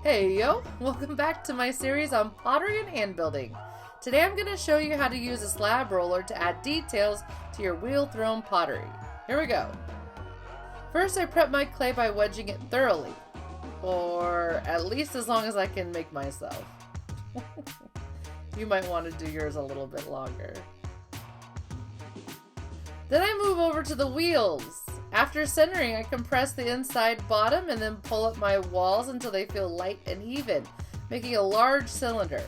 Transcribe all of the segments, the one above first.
Hey yo! Welcome back to my series on pottery and hand building. Today I'm going to show you how to use a slab roller to add details to your wheel thrown pottery. Here we go. First I prep my clay by wedging it thoroughly, or at least as long as I can make myself. You might want to do yours a little bit longer. Then I move over to the wheels. After centering, I compress the inside bottom and then pull up my walls until they feel light and even, making a large cylinder.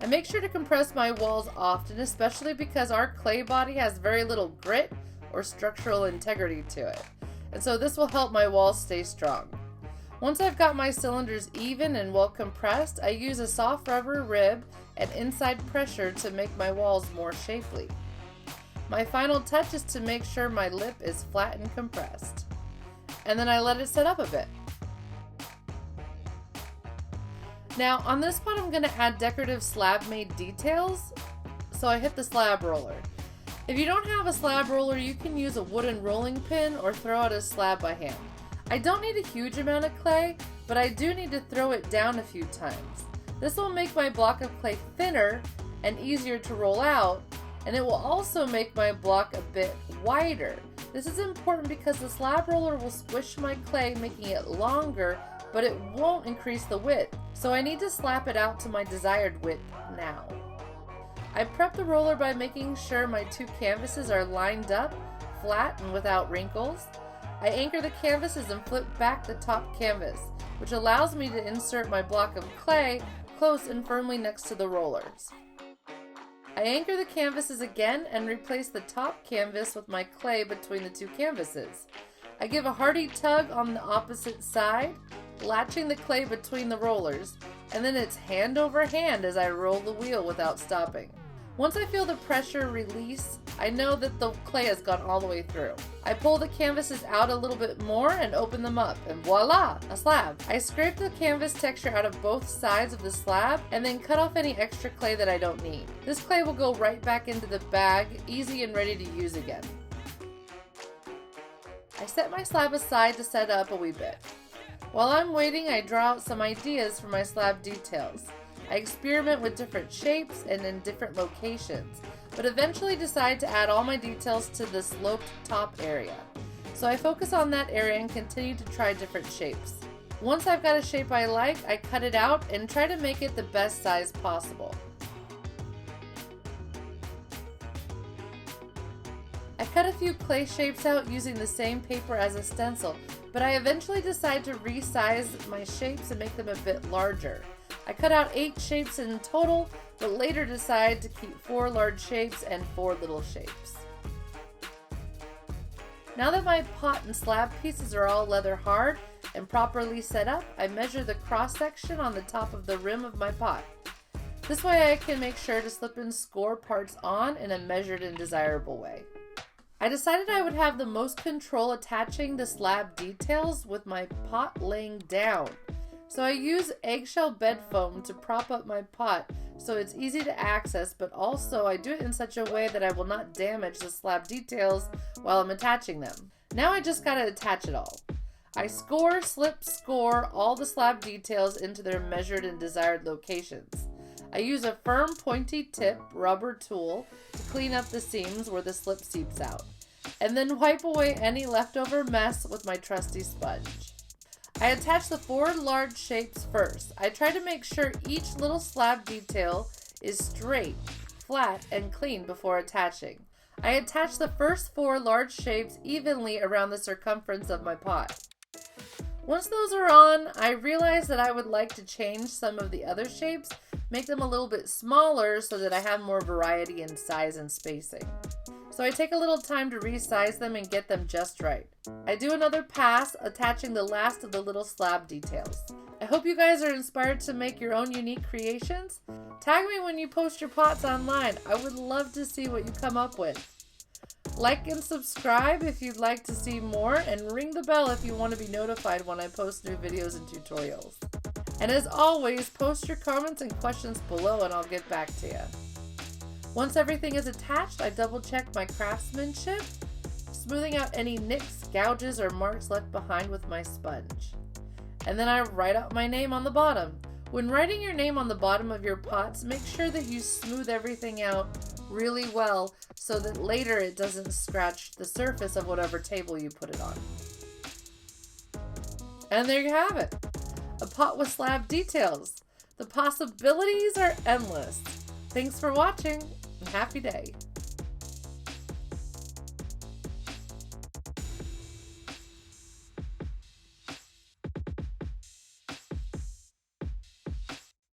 I make sure to compress my walls often, especially because our clay body has very little grit or structural integrity to it, and so this will help my walls stay strong. Once I've got my cylinders even and well compressed, I use a soft rubber rib and inside pressure to make my walls more shapely. My final touch is to make sure my lip is flat and compressed. And then I let it set up a bit. Now on this pot I'm going to add decorative slab made details, so I hit the slab roller. If you don't have a slab roller, you can use a wooden rolling pin or throw out a slab by hand. I don't need a huge amount of clay, but I do need to throw it down a few times. This will make my block of clay thinner and easier to roll out, and it will also make my block a bit wider. This is important because the slab roller will squish my clay, making it longer, but it won't increase the width, so I need to slap it out to my desired width now. I prep the roller by making sure my two canvases are lined up, flat and without wrinkles. I anchor the canvases and flip back the top canvas, which allows me to insert my block of clay close and firmly next to the rollers. I anchor the canvases again and replace the top canvas with my clay between the two canvases. I give a hearty tug on the opposite side, latching the clay between the rollers, and then it's hand over hand as I roll the wheel without stopping. Once I feel the pressure release, I know that the clay has gone all the way through. I pull the canvases out a little bit more and open them up, and voila, a slab. I scrape the canvas texture out of both sides of the slab and then cut off any extra clay that I don't need. This clay will go right back into the bag, easy and ready to use again. I set my slab aside to set up a wee bit. While I'm waiting, I draw out some ideas for my slab details. I experiment with different shapes and in different locations, but eventually decide to add all my details to the sloped top area. So I focus on that area and continue to try different shapes. Once I've got a shape I like, I cut it out and try to make it the best size possible. I cut a few clay shapes out using the same paper as a stencil, but I eventually decide to resize my shapes and make them a bit larger. I cut out 8 shapes in total, but later decide to keep 4 large shapes and 4 little shapes. Now that my pot and slab pieces are all leather hard and properly set up, I measure the cross section on the top of the rim of my pot. This way I can make sure to slip and score parts on in a measured and desirable way. I decided I would have the most control attaching the slab details with my pot laying down. So I use eggshell bed foam to prop up my pot so it's easy to access, but also I do it in such a way that I will not damage the slab details while I'm attaching them. Now I just gotta attach it all. I score, slip, score all the slab details into their measured and desired locations. I use a firm pointy tip rubber tool to clean up the seams where the slip seeps out, and then wipe away any leftover mess with my trusty sponge. I attach the 4 large shapes first. I try to make sure each little slab detail is straight, flat, and clean before attaching. I attach the first 4 large shapes evenly around the circumference of my pot. Once those are on, I realize that I would like to change some of the other shapes, make them a little bit smaller so that I have more variety in size and spacing. So I take a little time to resize them and get them just right. I do another pass, attaching the last of the little slab details. I hope you guys are inspired to make your own unique creations. Tag me when you post your pots online. I would love to see what you come up with. Like and subscribe if you'd like to see more, and ring the bell if you want to be notified when I post new videos and tutorials. And as always, post your comments and questions below and I'll get back to you. Once everything is attached, I double check my craftsmanship, smoothing out any nicks, gouges, or marks left behind with my sponge. And then I write out my name on the bottom. When writing your name on the bottom of your pots, make sure that you smooth everything out really well so that later it doesn't scratch the surface of whatever table you put it on. And there you have it, a pot with slab details. The possibilities are endless. Thanks for watching and happy day.